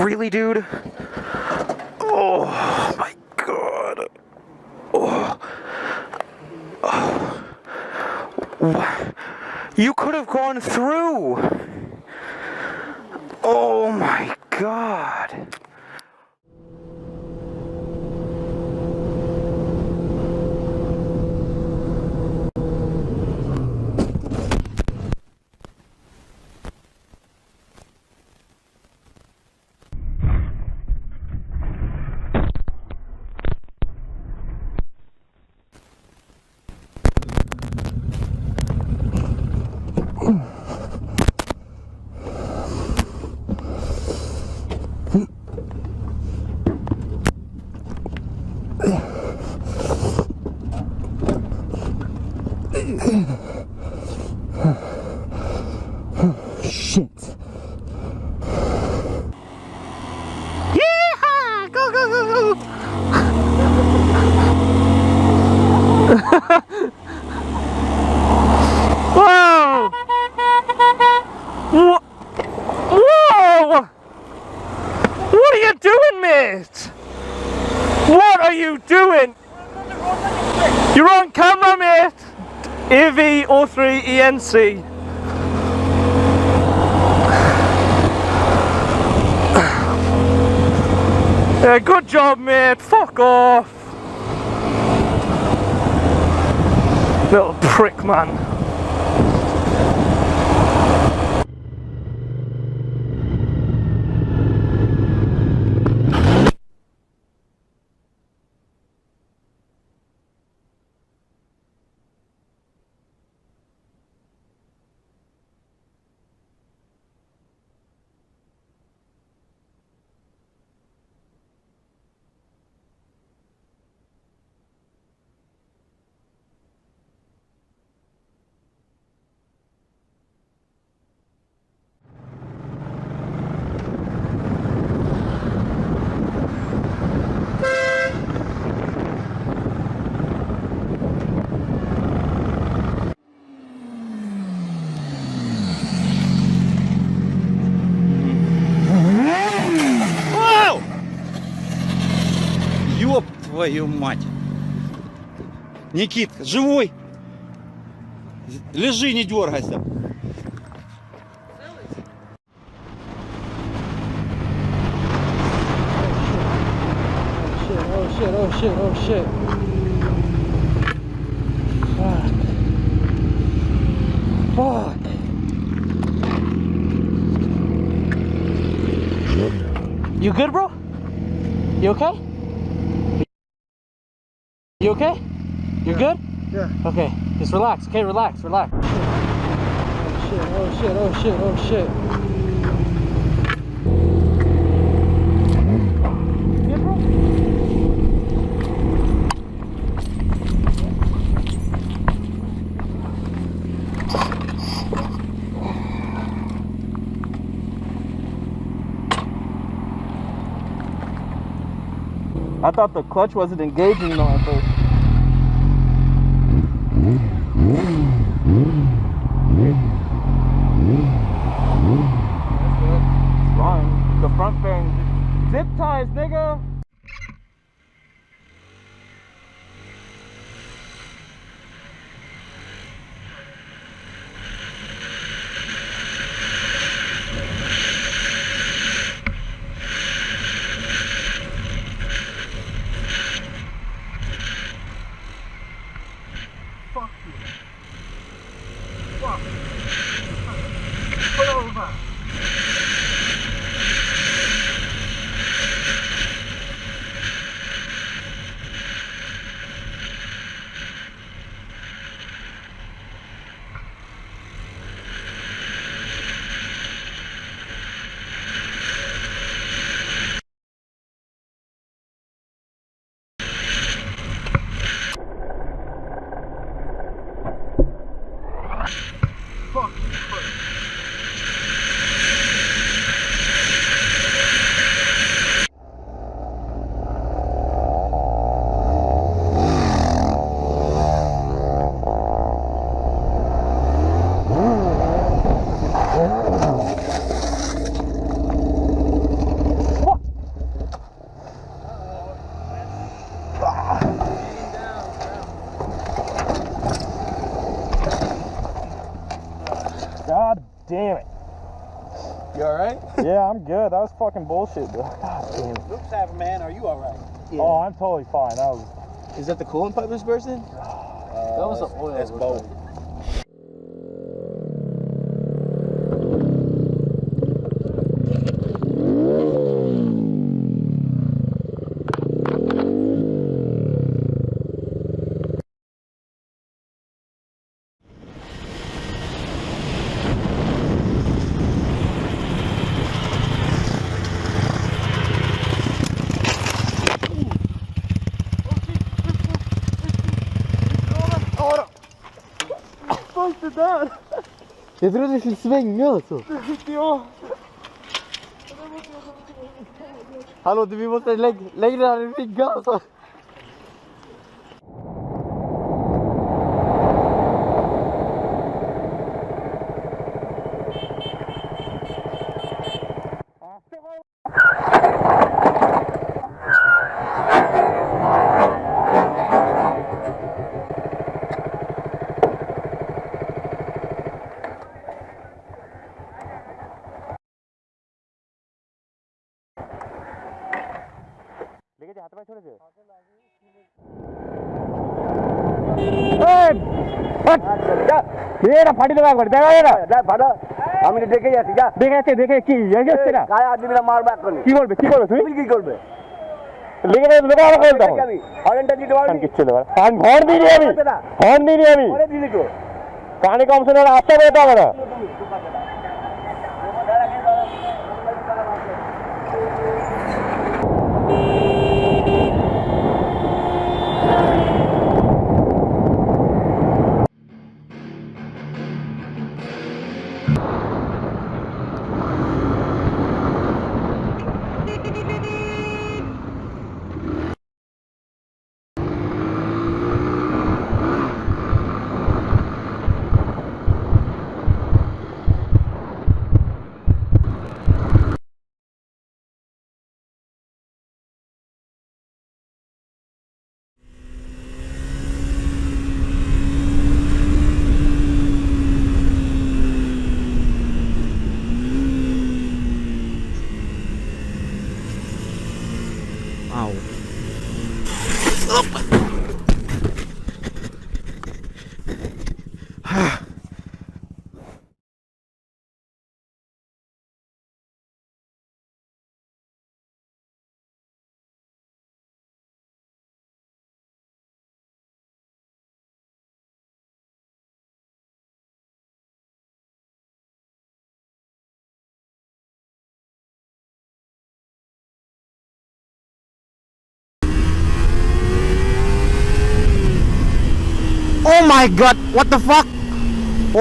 Really, dude? Oh my god. Oh. Oh. You could have gone through. Oh my god. Shit. Yeehaw! Go, go, go, go! Whoa! Whoa! What are you doing, mate? What are you doing? You're on camera, mate! AV03ENC. Yeah, good job, mate. Fuck off. Little prick, man. Ёб твою мать! Никит, живой? Лежи, не дергайся. Oh shit, oh shit, oh shit. Fuck. Fuck. You good, bro? You okay? You okay? You're good? Yeah. Okay, just relax, okay? Relax, relax. Oh shit, oh shit, oh shit, oh shit. Good, bro? I thought the clutch wasn't engaging though at first. It's fine. The front fairing. Zip ties, nigga! Fuck you. Fuck. Pull over. damn it. You alright? Yeah, I'm good. That was fucking bullshit, bro. God damn it. Looks half a man, are you alright? Yeah. Oh, I'm totally fine. That was... Is that the coolant pipe that's bursting? That was the oil. That's both. Jag trodde det skulle svänga alltså. Hallå, vi måste lägga den här i riggan alltså. ফাটি দেওয়া করে দেখা যায় না আমি দেখে যাচ্ছি যা দেখে দেখে কি যাচ্ছে না গায়ে হাত দিবি না মারবো এক্ষুনি কি করবে তুমি কি করবে লেগে যাবে আমি হরেনটা দিতে পারবি কিচ্ছু দেবে কান ঘর দিইনি আমি পরে দিলি তো কানে কম শুনে রাস্তা বেরোতে হবে না Oh my god, what the fuck?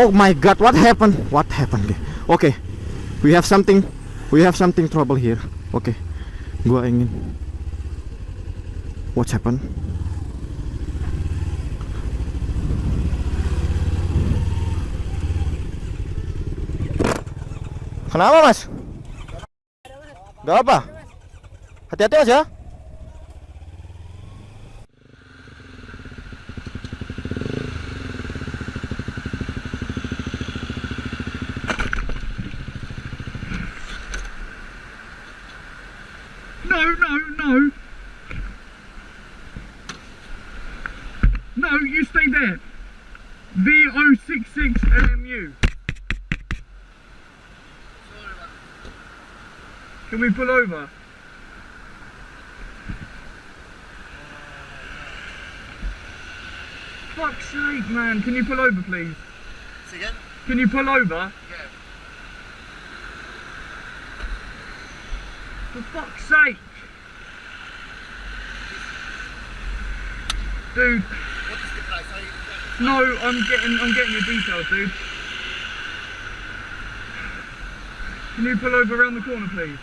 Oh my god, what happened? What happened? Okay, we have something trouble here. Okay, gua ingin. What's happened? Kenapa mas? Gak apa? Hati-hati aja. No. No, you stay there. V066 LMU. Can we pull over? Fuck's sake, man. Can you pull over, please? Say again? Can you pull over? Yeah. For fuck's sake. Dude. What is the price? No, I'm getting your details, dude. Can you pull over around the corner, please?